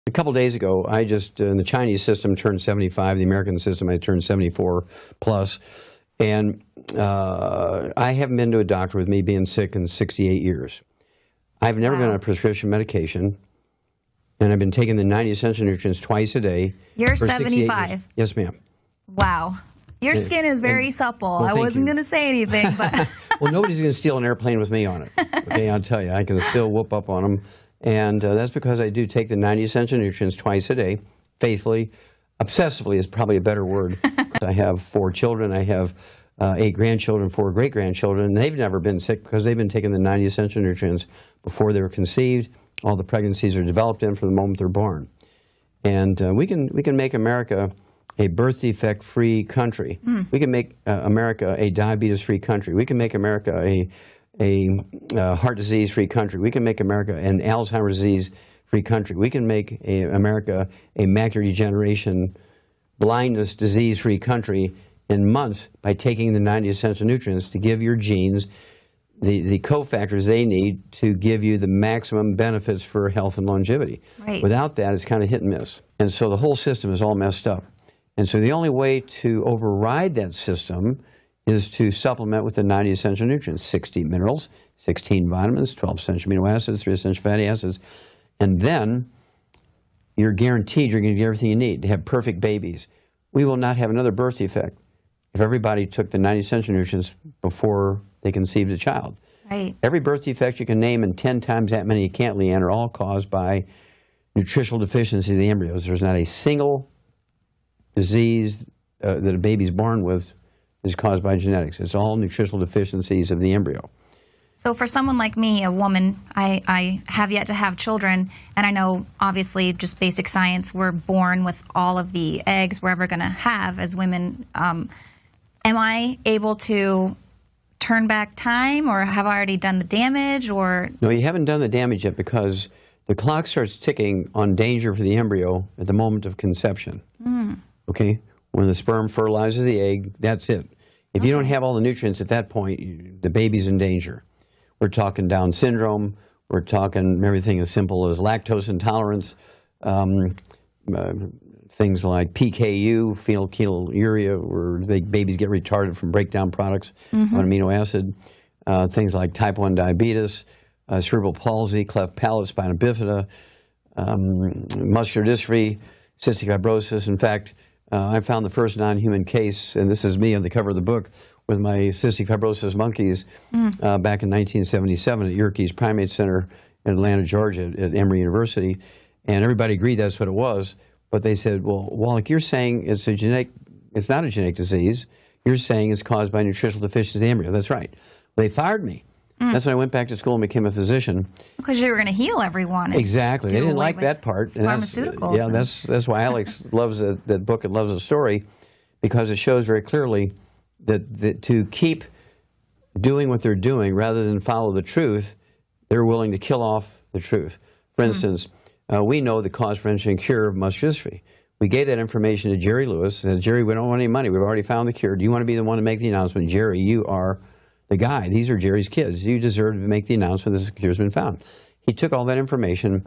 A couple days ago, I just, in the Chinese system, turned 75. The American system, I turned 74 plus. And I haven't been to a doctor with me being sick in 68 years. I've never been on a prescription medication. And I've been taking the 90 essential nutrients twice a day. You're 75. Yes, ma'am. Wow. Your skin is very supple. Well, I wasn't going to say anything, but... Well, nobody's going to steal an airplane with me on it. Okay, I'll tell you. I can still whoop up on them. And that's because I do take the 90 essential nutrients twice a day, faithfully. Obsessively is probably a better word. I have 4 children. I have 8 grandchildren, 4 great-grandchildren. And they've never been sick because they've been taking the 90 essential nutrients before they were conceived. All the pregnancies are developed in from the moment they're born. And we can make America a birth defect-free country. We can make America a diabetes-free country. We can make America a heart disease-free country. We can make America an Alzheimer's disease-free country. We can make America a macular degeneration, blindness, disease-free country in months by taking the 90 essential nutrients to give your genes the cofactors they need to give you the maximum benefits for health and longevity. Right. Without that, it's kind of hit and miss. And so the whole system is all messed up. And so the only way to override that system is to supplement with the 90 essential nutrients, 60 minerals, 16 vitamins, 12 essential amino acids, 3 essential fatty acids, and then you're guaranteed you're going to get everything you need to have perfect babies. We will not have another birth defect if everybody took the 90 essential nutrients before they conceived a child. Right. Every birth defect you can name and 10 times that many you can't, Leanne, are all caused by nutritional deficiency of the embryos. There's not a single disease that a baby's born with is caused by genetics. It's all nutritional deficiencies of the embryo. So for someone like me, a woman, I have yet to have children, and I know, obviously, just basic science, we're born with all of the eggs we're ever going to have as women. Am I able to turn back time, or have I already done the damage? Or no, you haven't done the damage yet because the clock starts ticking on danger for the embryo at the moment of conception. Okay? When the sperm fertilizes the egg, that's it. If you don't have all the nutrients at that point, the baby's in danger. We're talking Down syndrome. We're talking everything as simple as lactose intolerance, things like PKU, phenylketonuria, where babies get retarded from breakdown products on amino acid, things like type 1 diabetes, cerebral palsy, cleft palate, spina bifida, muscular dystrophy, cystic fibrosis. In fact, I found the first non-human case, and this is me on the cover of the book, with my cystic fibrosis monkeys back in 1977 at Yerkes Primate Center in Atlanta, Georgia, at Emory University. And everybody agreed that's what it was. But they said, well, Wallach, you're saying it's not a genetic disease. You're saying it's caused by nutritional deficiency of the embryo. That's right. Well, they fired me. That's when I went back to school and became a physician. Because you were going to heal everyone. Exactly. They didn't like that part. And pharmaceuticals. Yeah, that's why Alex loves that book and loves the story, because it shows very clearly that to keep doing what they're doing rather than follow the truth, they're willing to kill off the truth. For instance, we know the cause, prevention, and cure of muscular dystrophy. We gave that information to Jerry Lewis. And Jerry, we don't want any money. We've already found the cure. Do you want to be the one to make the announcement? Jerry, you are the guy. These are Jerry's kids. You deserve to make the announcement this cure's been found. He took all that information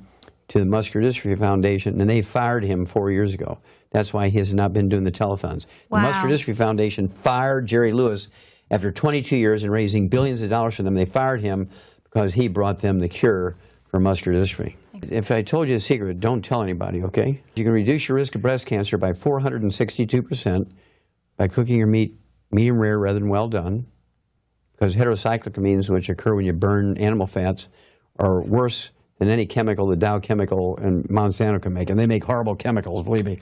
to the Muscular Dystrophy Foundation, and they fired him 4 years ago. That's why he has not been doing the telethons. Wow. The Muscular Dystrophy Foundation fired Jerry Lewis after 22 years and raising billions of dollars for them. They fired him because he brought them the cure for muscular dystrophy. If I told you a secret, don't tell anybody, okay? You can reduce your risk of breast cancer by 462% by cooking your meat medium rare rather than well done, because heterocyclic amines, which occur when you burn animal fats, are worse than any chemical the Dow Chemical and Monsanto can make. And they make horrible chemicals, believe me.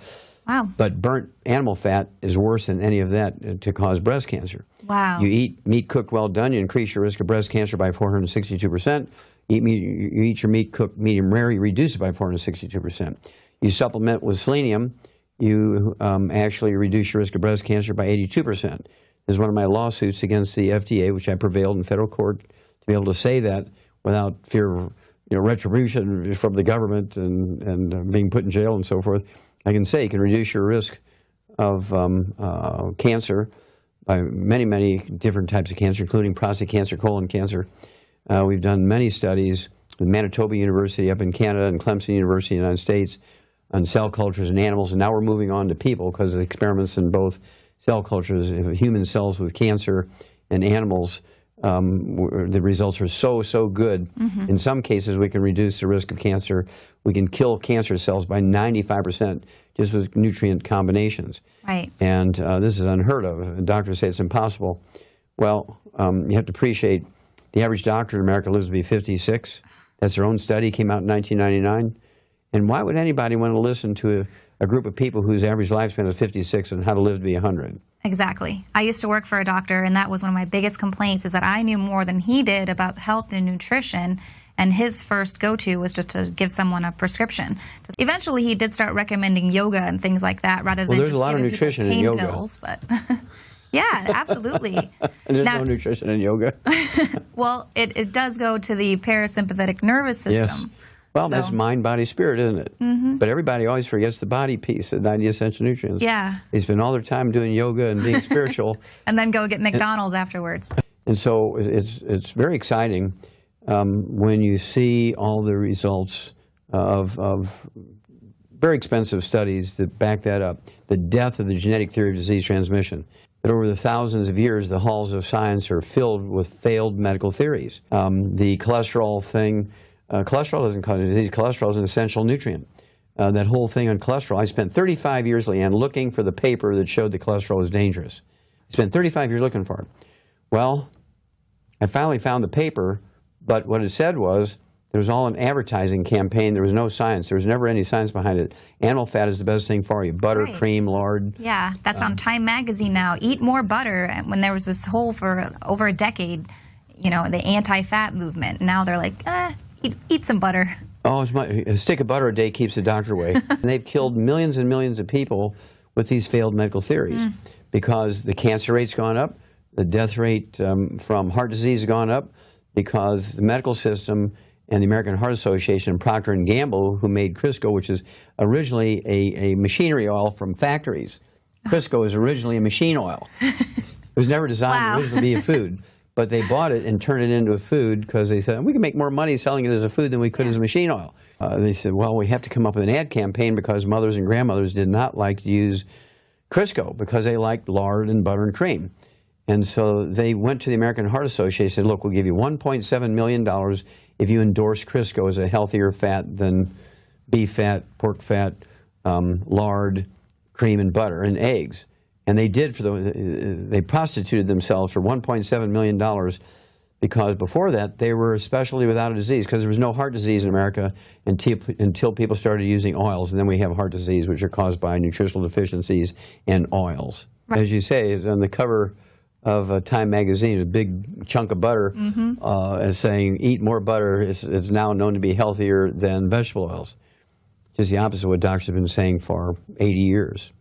Wow. But burnt animal fat is worse than any of that to cause breast cancer. Wow. You eat meat cooked well done, you increase your risk of breast cancer by 462%. You eat your meat cooked medium rare, you reduce it by 462%. You supplement with selenium, you actually reduce your risk of breast cancer by 82%. This is one of my lawsuits against the FDA, which I prevailed in federal court to be able to say that without fear of retribution from the government and being put in jail and so forth. I can say you can reduce your risk of cancer by many, many different types of cancer, including prostate cancer, colon cancer. We've done many studies with Manitoba University up in Canada and Clemson University in the United States, on cell cultures in animals, and now we're moving on to people because of the experiments in both cell cultures, human cells with cancer and animals. The results are so good. In some cases, we can reduce the risk of cancer. We can kill cancer cells by 95% just with nutrient combinations. Right. And this is unheard of. Doctors say it's impossible. Well, you have to appreciate the average doctor in America lives to be 56. That's their own study, came out in 1999. And why would anybody want to listen to a group of people whose average lifespan is 56 and how to live to be 100? Exactly. I used to work for a doctor, and that was one of my biggest complaints, is that I knew more than he did about health and nutrition, and his first go-to was just to give someone a prescription. Eventually, he did start recommending yoga and things like that rather than there's just a lot of giving nutrition people in pain yoga. pills. But yeah, absolutely. There's no nutrition in yoga. Well, it does go to the parasympathetic nervous system. Yes. Well, that's mind, body, spirit, isn't it? But everybody always forgets the body piece, the 90 essential nutrients. Yeah. They spend all their time doing yoga and being spiritual. And then go get McDonald's afterwards. And so it's very exciting when you see all the results of very expensive studies that back that up. The death of the genetic theory of disease transmission. That over the thousands of years, the halls of science are filled with failed medical theories. The cholesterol thing. Cholesterol doesn't cause disease. Cholesterol is an essential nutrient. That whole thing on cholesterol, I spent 35 years, Leanne, looking for the paper that showed that cholesterol was dangerous. I spent 35 years looking for it. Well, I finally found the paper, but what it said was there was all an advertising campaign. There was no science. There was never any science behind it. Animal fat is the best thing for you. Butter, Right. cream, lard. Yeah, that's on Time Magazine now. Eat more butter. And when there was this whole, for over a decade, you know, the anti-fat movement. Now they're like, eat some butter. Oh, a stick of butter a day keeps the doctor away. And they've killed millions and millions of people with these failed medical theories because the cancer rate's gone up, the death rate from heart disease has gone up because the medical system and the American Heart Association and Procter & Gamble, who made Crisco, which is originally a machinery oil from factories. Crisco is originally a machine oil. It was never designed originally to be a food. But they bought it and turned it into a food because they said, we can make more money selling it as a food than we could as a machine oil. They said, well, we have to come up with an ad campaign because mothers and grandmothers did not like to use Crisco because they liked lard and butter and cream. And so they went to the American Heart Association and said, look, we'll give you $1.7 million if you endorse Crisco as a healthier fat than beef fat, pork fat, lard, cream, and butter, and eggs. And they did they prostituted themselves for $1.7 million because before that they were a specialty without a disease because there was no heart disease in America until people started using oils. And then we have heart disease, which are caused by nutritional deficiencies and oils. Right. As you say, on the cover of Time Magazine, a big chunk of butter is saying, eat more butter is now known to be healthier than vegetable oils. Just the opposite of what doctors have been saying for 80 years.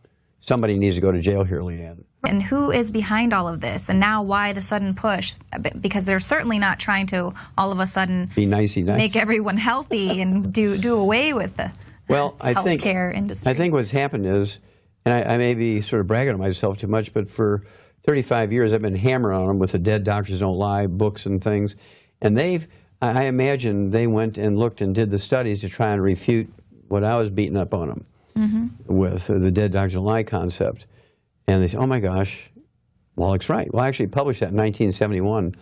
Somebody needs to go to jail here, Leanne. And who is behind all of this? And now why the sudden push? Because they're certainly not trying to all of a sudden be nicey nice, make everyone healthy and do away with the healthcare industry. I think what's happened is, and I may be sort of bragging on myself too much, but for 35 years I've been hammering on them with the Dead Doctors Don't Lie books and things. And I imagine they went and looked and did the studies to try and refute what I was beating up on them. With the Dead Doctors Don't Lie concept. And they said, oh my gosh, Wallach's right. Well, I actually published that in 1971.